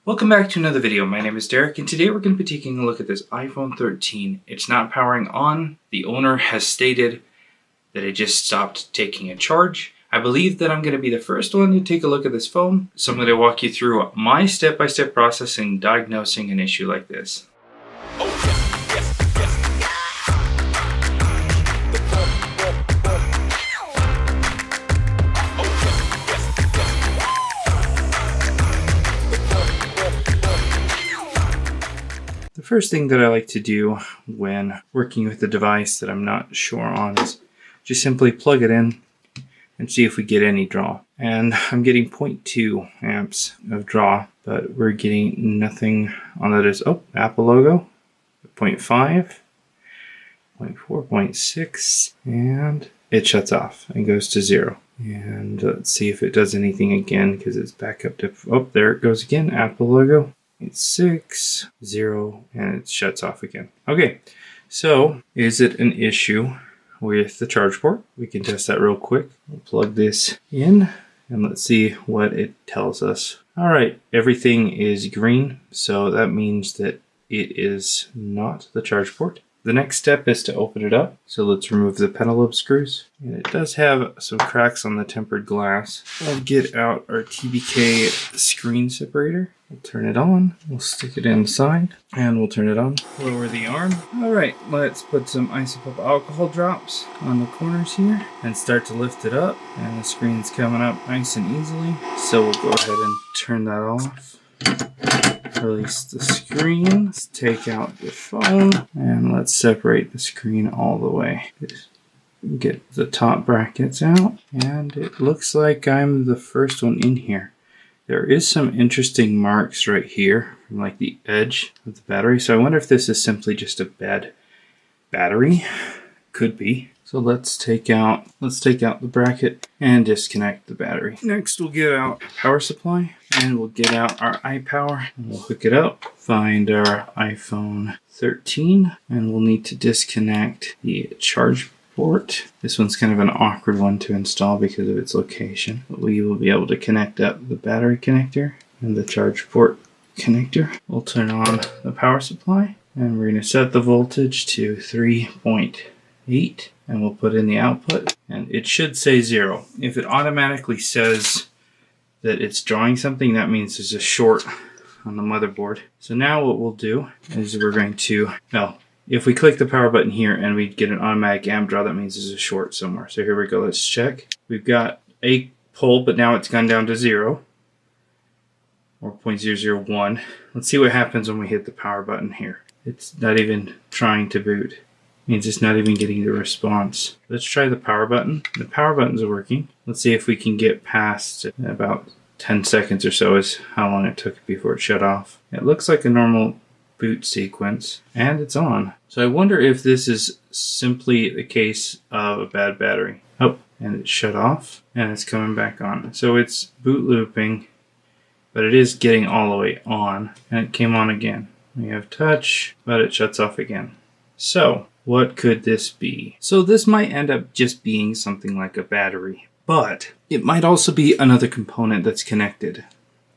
Welcome back to another video. My name is Derek, and today we're going to be taking a look at this iPhone 13. It's not powering on. The owner has stated that it just stopped taking a charge. I believe that I'm going to be the first one to take a look at this phone, so I'm going to walk you through my step-by-step process in diagnosing an issue like this. The first thing that I like to do when working with a device that I'm not sure on is just simply plug it in and see if we get any draw. And I'm getting 0.2 amps of draw, but we're getting nothing on that. Apple logo, 0.5, 0.4, 0.6, and it shuts off and goes to 0. And let's see if it does anything again, because it's back up to, there it goes again, Apple logo. It's 6, 0, and it shuts off again. Okay, so is it an issue with the charge port? We can test that real quick. We'll plug this in and let's see what it tells us. All right, everything is green, so that means that it is not the charge port. The next step is to open it up. So let's remove the pedal lobe screws. And it does have some cracks on the tempered glass. We'll get out our TBK screen separator. We'll turn it on. We'll stick it inside and we'll turn it on. Lower the arm. All right, let's put some isopropyl alcohol drops on the corners here and start to lift it up. And the screen's coming up nice and easily. So we'll go ahead and turn that off. Release the screen, let's take out the phone, and let's separate the screen all the way. Get the top brackets out, and it looks like I'm the first one in here. There is some interesting marks right here from like the edge of the battery, so I wonder if this is simply just a bad battery. Could be. So let's take out the bracket and disconnect the battery. Next we'll get out power supply and we'll get out our iPower and we'll hook it up. Find our iPhone 13 and we'll need to disconnect the charge port. This one's kind of an awkward one to install because of its location. But we will be able to connect up the battery connector and the charge port connector. We'll turn on the power supply and we're going to set the voltage to 3.8. And we'll put in the output, and it should say 0. If it automatically says that it's drawing something, that means there's a short on the motherboard. So now what we'll do is we're going to, if we click the power button here and we get an automatic amp draw, that means there's a short somewhere. So here we go, let's check. We've got a pole, but now it's gone down to 0, or 0.001. Let's see what happens when we hit the power button here. It's not even trying to boot. Means it's not even getting the response. Let's try the power button. The power button's working. Let's see if we can get past about 10 seconds or so is how long it took before it shut off. It looks like a normal boot sequence and it's on. So I wonder if this is simply the case of a bad battery. Oh, and it shut off and it's coming back on. So it's boot looping, but it is getting all the way on and it came on again. We have touch, but it shuts off again. So what could this be? So this might end up just being something like a battery, but it might also be another component that's connected.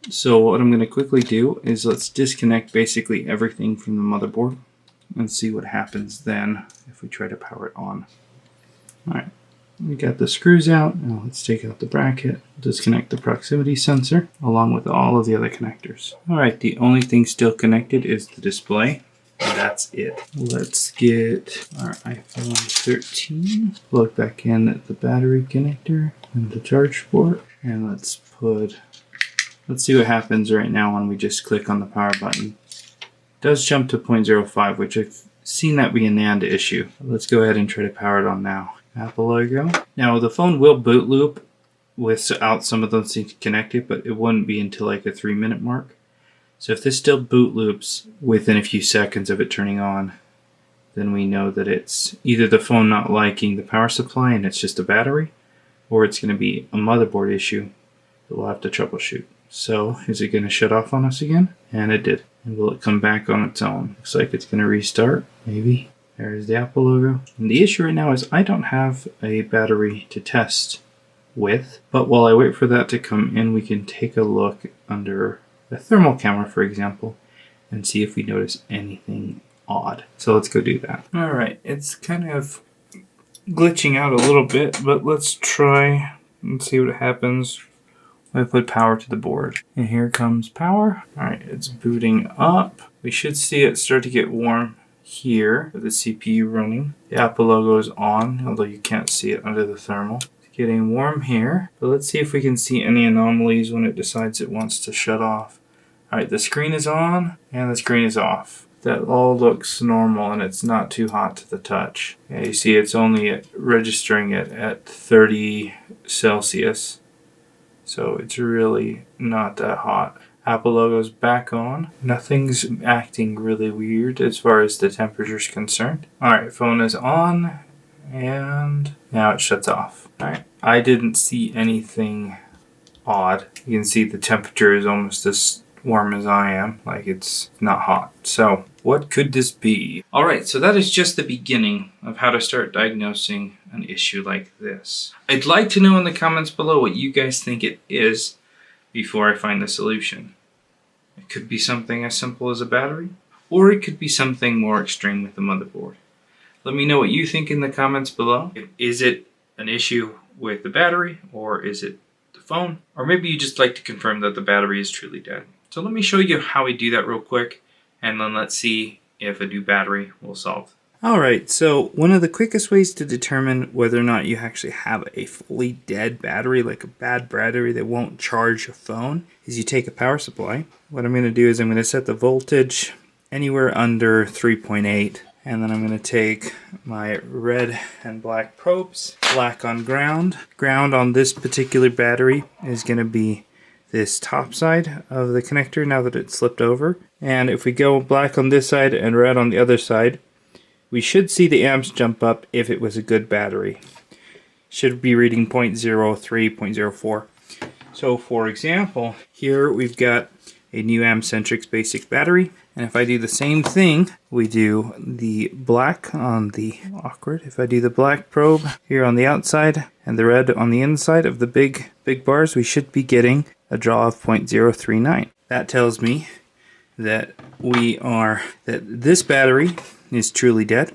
So what I'm going to quickly do is let's disconnect basically everything from the motherboard and see what happens then if we try to power it on. Alright, we got the screws out. Now let's take out the bracket, disconnect the proximity sensor along with all of the other connectors. Alright, the only thing still connected is the display. And that's it. Let's get our iPhone 13, plug back in the battery connector and the charge port, and let's see what happens right now when we just click on the power button. It does jump to 0.05, which I've seen that be a NAND issue. Let's go ahead and try to power it on now. Apple logo. Now the phone will boot loop without some of those things connected, but it wouldn't be until like a 3-minute mark. So if this still boot loops within a few seconds of it turning on, then we know that it's either the phone not liking the power supply and it's just a battery, or it's going to be a motherboard issue that we'll have to troubleshoot. So is it going to shut off on us again? And it did. And will it come back on its own? Looks like it's going to restart, maybe. There's the Apple logo. And the issue right now is I don't have a battery to test with, but while I wait for that to come in, we can take a look under the thermal camera, for example, and see if we notice anything odd. So let's go do that. All right, it's kind of glitching out a little bit, but let's try and see what happens when I put power to the board. And here comes power. All right, it's booting up. We should see it start to get warm here with the CPU running. The Apple logo is on, although you can't see it under the thermal. It's getting warm here, but let's see if we can see any anomalies when it decides it wants to shut off. All right, the screen is on and the screen is off. That all looks normal and it's not too hot to the touch. Yeah, you see it's only registering it at 30 Celsius. So it's really not that hot. Apple logo's back on. Nothing's acting really weird as far as the temperature's concerned. Alright, phone is on and now it shuts off. Alright, I didn't see anything odd. You can see the temperature is almost as warm as I am, like it's not hot. So what could this be? Alright, so that is just the beginning of how to start diagnosing an issue like this. I'd like to know in the comments below what you guys think it is before I find the solution. It could be something as simple as a battery, or it could be something more extreme with the motherboard. Let me know what you think in the comments below. Is it an issue with the battery, or is it the phone? Or maybe you just like to confirm that the battery is truly dead. So let me show you how we do that real quick, and then let's see if a new battery will solve. Alright, so one of the quickest ways to determine whether or not you actually have a fully dead battery, like a bad battery that won't charge your phone, is you take a power supply. What I'm going to do is I'm going to set the voltage anywhere under 3.8, and then I'm going to take my red and black probes, black on ground. Ground on this particular battery is going to be this top side of the connector now that it's slipped over. And if we go black on this side and red on the other side, we should see the amps jump up if it was a good battery. Should be reading 0.03, 0.04. So for example, here we've got a new Amcentrix basic battery. And if I do the same thing, we do the black on the awkward. If I do the black probe here on the outside and the red on the inside of the big bars, we should be getting a draw of 0.039. That tells me that this battery is truly dead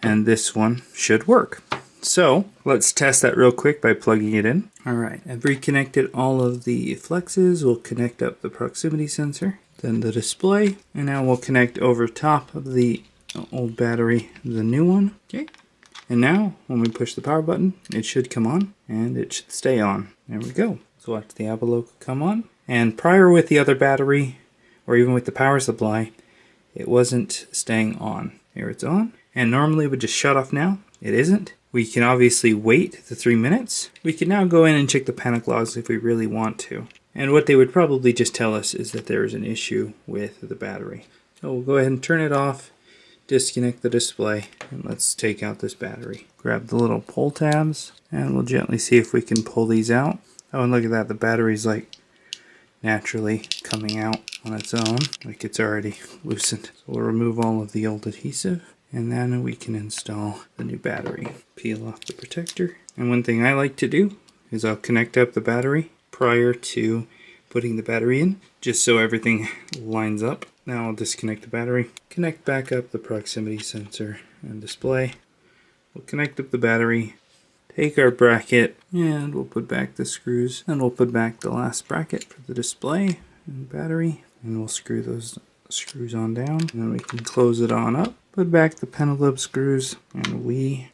and this one should work. So let's test that real quick by plugging it in. Alright, I've reconnected all of the flexes. We'll connect up the proximity sensor, then the display, and now we'll connect over top of the old battery the new one. Okay, and now when we push the power button, it should come on and it should stay on. There we go. So watch the Apple logo come on. And prior with the other battery, or even with the power supply, it wasn't staying on. Here it's on. And normally it would just shut off now. It isn't. We can obviously wait the 3 minutes. We can now go in and check the panic logs if we really want to. And what they would probably just tell us is that there is an issue with the battery. So we'll go ahead and turn it off, disconnect the display, and let's take out this battery. Grab the little pull tabs, and we'll gently see if we can pull these out. Oh, and look at that, the battery's like naturally coming out on its own, like it's already loosened. So we'll remove all of the old adhesive, and then we can install the new battery. Peel off the protector. And one thing I like to do is I'll connect up the battery prior to putting the battery in, just so everything lines up. Now I'll disconnect the battery, connect back up the proximity sensor and display. We'll connect up the battery, take our bracket, and we'll put back the screws, and we'll put back the last bracket for the display and battery, and we'll screw those screws on down, and then we can close it on up, put back the pentalobe screws, and we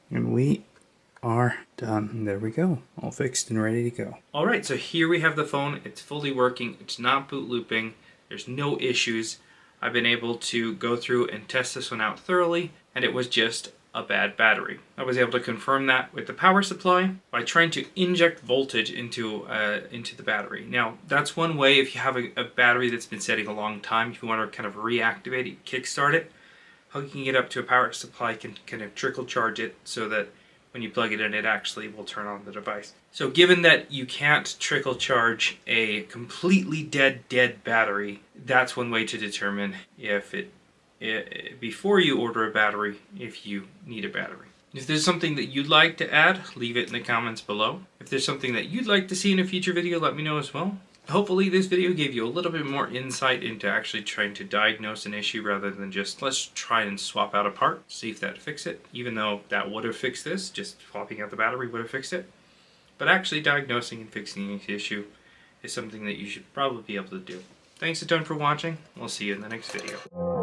are done. And there we go, all fixed and ready to go. Alright, so here we have the phone. It's fully working, it's not boot looping, there's no issues. I've been able to go through and test this one out thoroughly, and it was just a bad battery. I was able to confirm that with the power supply by trying to inject voltage into the battery. Now, that's one way if you have a battery that's been sitting a long time, if you want to kind of reactivate it, kickstart it, hooking it up to a power supply can kind of trickle charge it so that when you plug it in, it actually will turn on the device. So given that you can't trickle charge a completely dead battery, that's one way to determine if before you order a battery, if you need a battery. If there's something that you'd like to add, leave it in the comments below. If there's something that you'd like to see in a future video, let me know as well. Hopefully this video gave you a little bit more insight into actually trying to diagnose an issue rather than just let's try and swap out a part, see if that fixes it, even though that would have fixed this, just swapping out the battery would have fixed it. But actually diagnosing and fixing the issue is something that you should probably be able to do. Thanks a ton for watching. We'll see you in the next video.